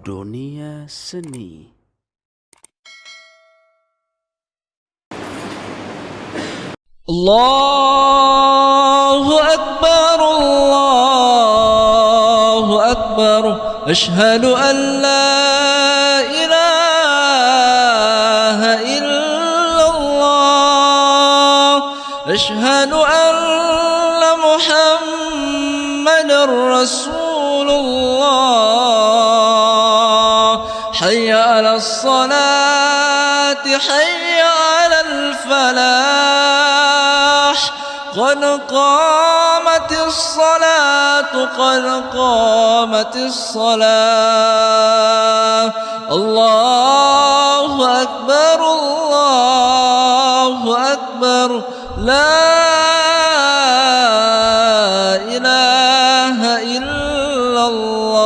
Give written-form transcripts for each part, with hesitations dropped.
Dunia Seni. Allahu Akbar, Allahu Akbar. Ashhadu an la ilaha illallah. Ashhadu anna Muhammadar Rasulullah. Hayya 'alas salati, hayya 'alal falah. قد قامت الصلاة، قد قامت الصلاة. الله أكبر، الله أكبر. لا إله إلا الله.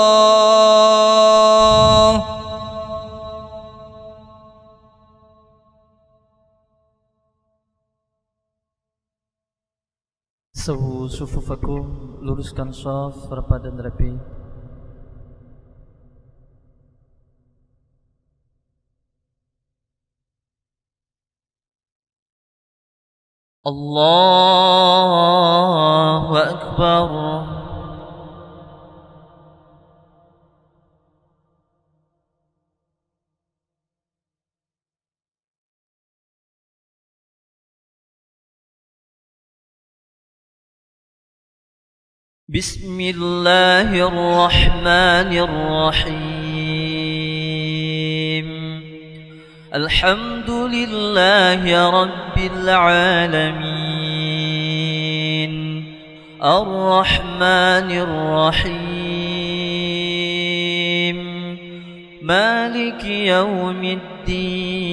Sawu sufufakum, luruskan shaf, rapat dan rapi. Allahu Akbar. Bismillahirrahmanirrahim. Alhamdulillahi Rabbil Alamin. Ar-Rahmanir-Rahim. Maliki Yawmiddin.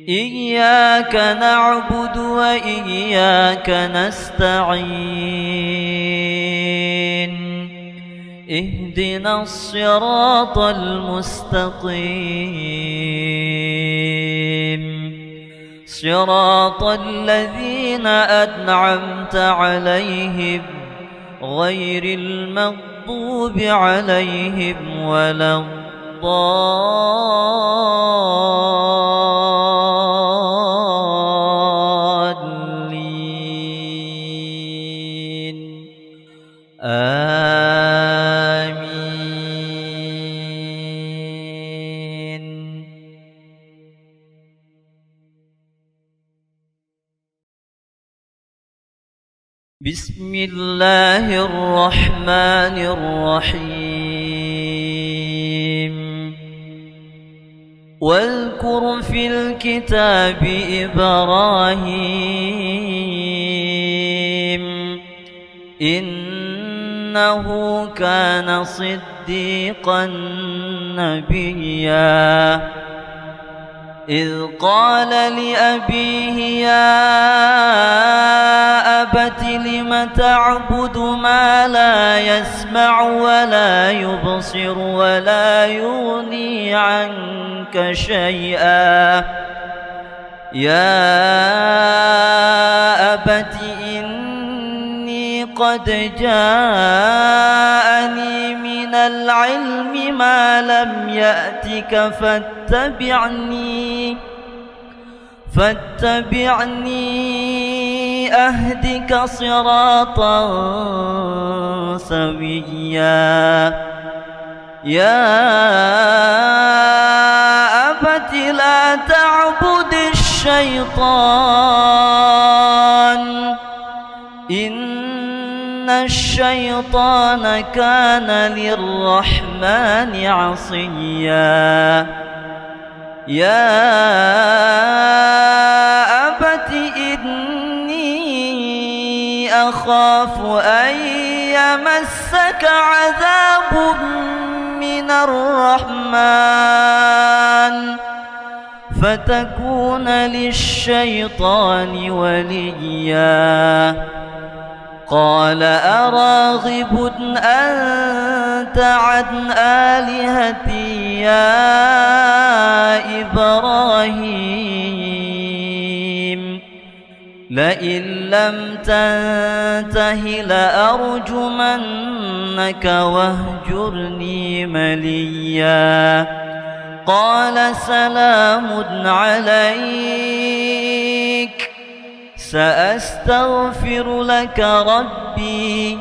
إياك نعبد وإياك نستعين. اهدنا الصراط المستقيم، صراط الذين أنعمت عليهم غير المغضوب عليهم ولا الضالين. آمين. بسم الله الرحمن الرحيم. واذكر في الكتاب إبراهيم إنه كان صديقا نبيا. إذ قال لأبيه يا أبت لم تعبد ما لا يسمع ولا يبصر ولا يغني عنك شيئا. يا أبت إني قد جاءني من العلم ما لم يأتك فاتبعني أهدك صراطا سويا. يا أبت لا تعبد الشيطان إن الشيطان كان للرحمن عصيا. يا أبت إني أخاف أن يمسك عذاب من الرحمن فتكون للشيطان وليا. قال أراغب أنت عن آلهتي يا إبراهيم لئن لم تنته لأرجمنك واهجرني مليا قال سلام عليك سأستغفر لك ربي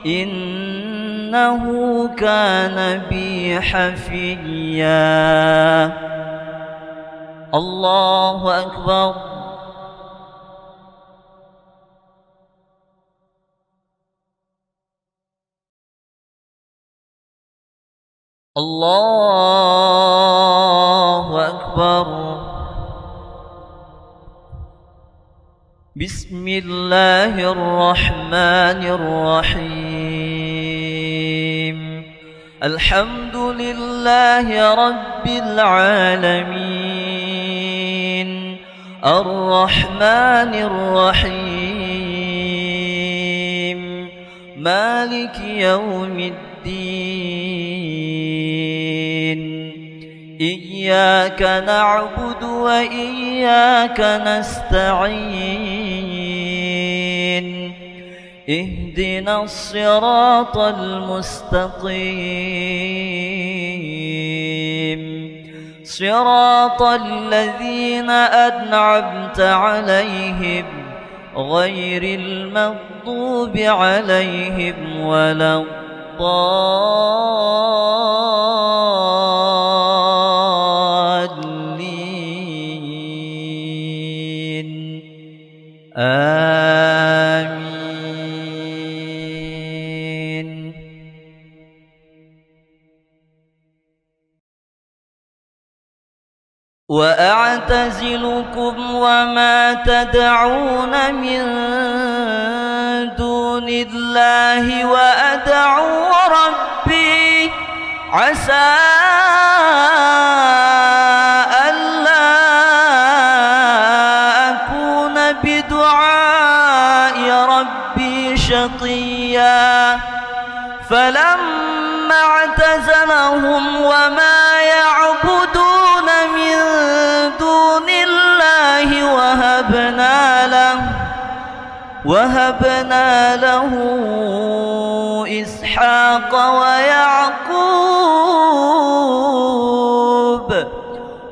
إنه كان بي حفيا. الله أكبر. الله أكبر. بسم الله الرحمن الرحيم. الحمد لله رب العالمين الرحمن الرحيم مالك يوم الدين. إياك نعبد وإياك نستعين. اهدنا الصراط المستقيم صراط الذين أنعمت عليهم غير المغضوب عليهم ولا الضالين. آمين. وأعتزلكم وما تدعون من دون الله وأدعو ربي عسى ألا أكون بدعاء ربي شقيا. فلما اعتزلهم وما يعبدون من دون الله وهبنا له إسحاق ويعقوب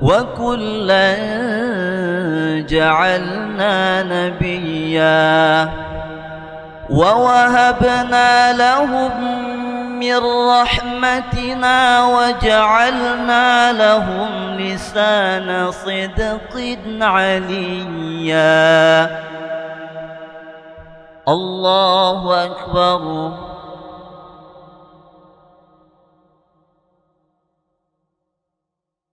وكلا جعلنا نبيا ووهبنا لهم من رحمتنا وجعلنا لهم لسان صدق عليا. الله أكبر.